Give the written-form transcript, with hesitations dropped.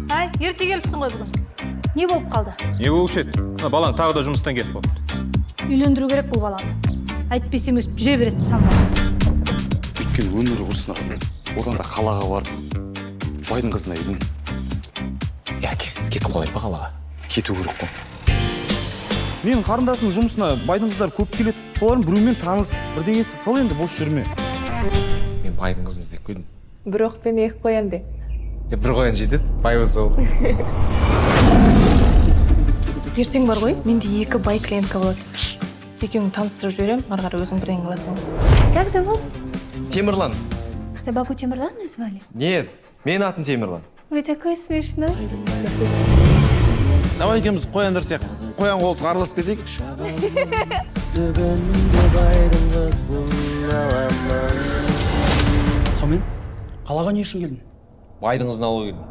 Ай, ерте келіпсің ғой бүгін. Не болып қалды? Не болушы еді? Балаң тағы да жұмыстан кетіп қалды. Үйлендіру керек бұл баланы. Әйтпесе өстіп жүре береді санға. Өйткені өмірі құрсын. Одан да қалаға барып, байдың қызына үйлен. Әкесіз кетіп қалай ба қалаға? Кету керек қой. Менің қарындасымның жұмысына байдың қыздары көп келеді. Солардың біреумен таныс, бірдеңесі қыл енді бос жүрме. Мен байдың қызын іздеп келдім. Бір оқпен екі қоян де. Бір қоян жетеді, бай болса ол. Ертең бар ғой, менде 2 бай клиентка болады. Екеуін таныстырып жіберем, ары қарай өзің бірдеңе қыласың. Как зовут? Темірлан. Собаку Темірлан назвали? Нет, менің атым Темірлан. Вы такой смешной. Давай екеуміз қояндар сияқты. Қоян қолтық араласып кетейік. Сонымен қалаға не үшін келдің? Байдың қызын алуға келдім.